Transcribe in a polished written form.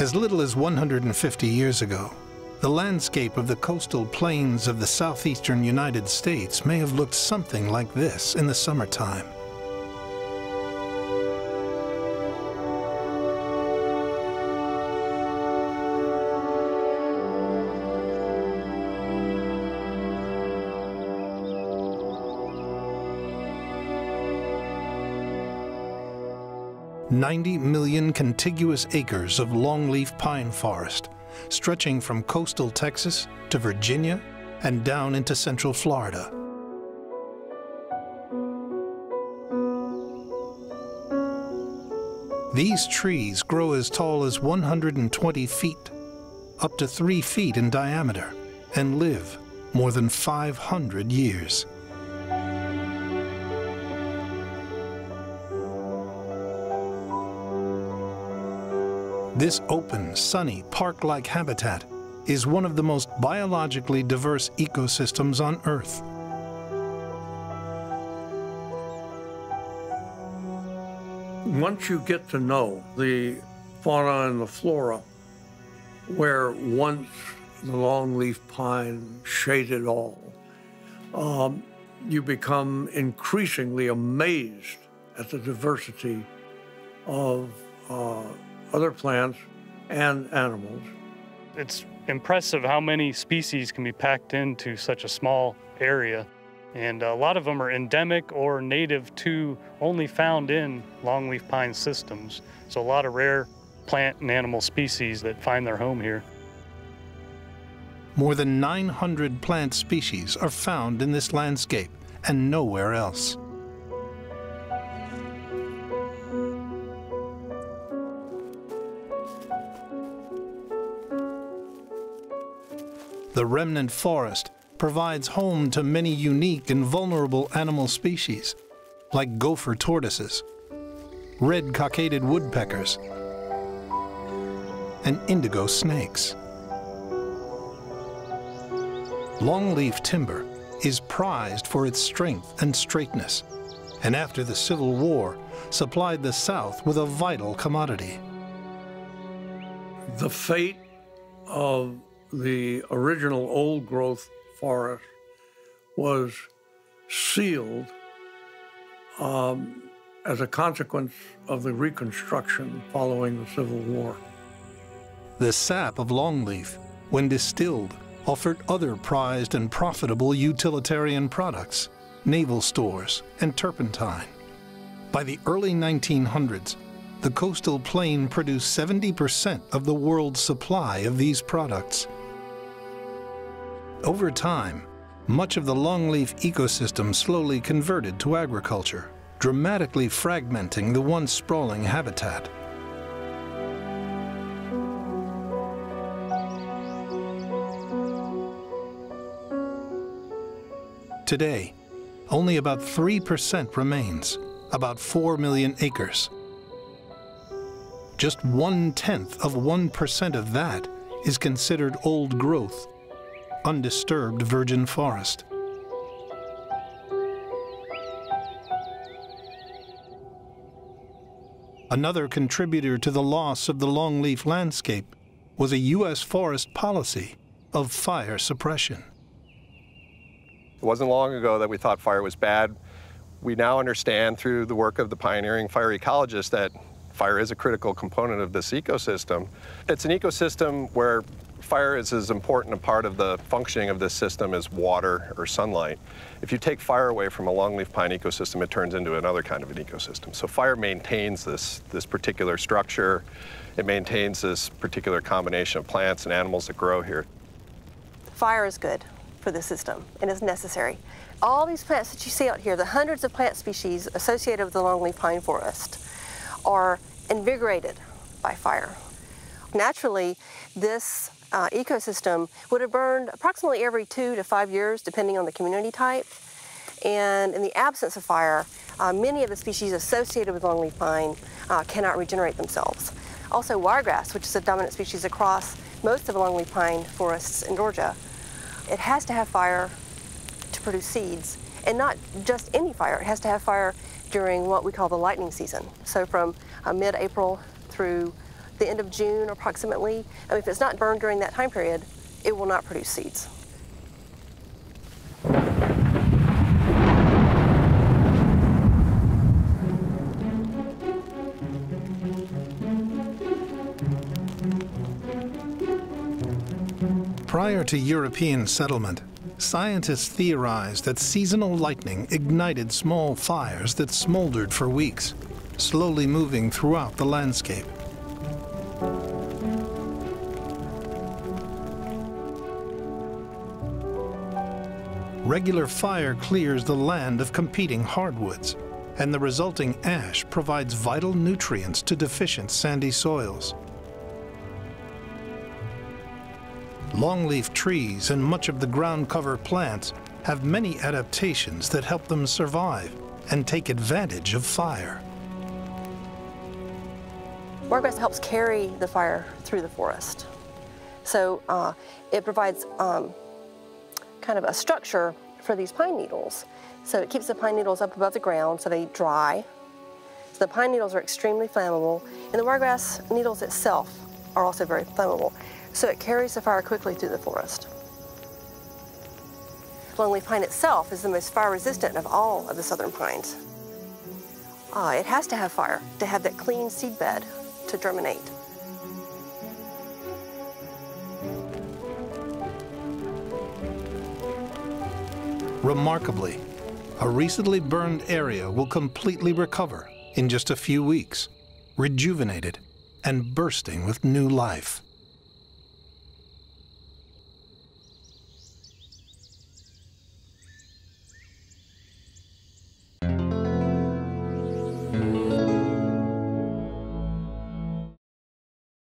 As little as 150 years ago, the landscape of the coastal plains of the southeastern United States may have looked something like this in the summertime. "90 million contiguous acres of longleaf pine forest, stretching from coastal Texas to Virginia and down into central Florida. These trees grow as tall as 120 feet, up to 3 feet in diameter, and live more than 500 years. This open, sunny, park-like habitat is one of the most biologically diverse ecosystems on Earth. Once you get to know the fauna and the flora, where once the longleaf pine shaded all, you become increasingly amazed at the diversity of other plants and animals. It's impressive how many species can be packed into such a small area. And a lot of them are endemic or native to only found in longleaf pine systems. So a lot of rare plant and animal species that find their home here. More than 900 plant species are found in this landscape and nowhere else. The remnant forest provides home to many unique and vulnerable animal species, like gopher tortoises, red cockaded woodpeckers, and indigo snakes. Longleaf timber is prized for its strength and straightness, and after the Civil War, supplied the South with a vital commodity. The fate of the original old-growth forest was sealed as a consequence of the Reconstruction following the Civil War. The sap of longleaf, when distilled, offered other prized and profitable utilitarian products, naval stores, and turpentine. By the early 1900s, the coastal plain produced 70% of the world's supply of these products. Over time, much of the longleaf ecosystem slowly converted to agriculture, dramatically fragmenting the once sprawling habitat. Today, only about 3% remains, about 4 million acres. Just 1/10 of 1% of that is considered old growth, undisturbed virgin forest. Another contributor to the loss of the longleaf landscape was a U.S. forest policy of fire suppression. It wasn't long ago that we thought fire was bad. We now understand through the work of the pioneering fire ecologists that fire is a critical component of this ecosystem. It's an ecosystem where fire is as important a part of the functioning of this system as water or sunlight. If you take fire away from a longleaf pine ecosystem, it turns into another kind of an ecosystem. So fire maintains this particular structure. It maintains this particular combination of plants and animals that grow here. Fire is good for the system and is necessary. All these plants that you see out here, the hundreds of plant species associated with the longleaf pine forest, are invigorated by fire. Naturally, this ecosystem would have burned approximately every 2 to 5 years, depending on the community type. And in the absence of fire, many of the species associated with longleaf pine cannot regenerate themselves. Also, wiregrass, which is a dominant species across most of the longleaf pine forests in Georgia, it has to have fire to produce seeds, and not just any fire. It has to have fire during what we call the lightning season. So from mid-April through the end of June approximately. I mean, if it's not burned during that time period, it will not produce seeds. Prior to European settlement, scientists theorized that seasonal lightning ignited small fires that smoldered for weeks, slowly moving throughout the landscape. Regular fire clears the land of competing hardwoods, and the resulting ash provides vital nutrients to deficient sandy soils. Longleaf trees and much of the ground cover plants have many adaptations that help them survive and take advantage of fire. Wiregrass helps carry the fire through the forest. So it provides kind of a structure for these pine needles. So it keeps the pine needles up above the ground so they dry. So the pine needles are extremely flammable, and the wiregrass needles itself are also very flammable. So it carries the fire quickly through the forest. Longleaf pine itself is the most fire resistant of all of the southern pines. It has to have fire to have that clean seed bed to germinate. Remarkably, a recently burned area will completely recover in just a few weeks, rejuvenated and bursting with new life.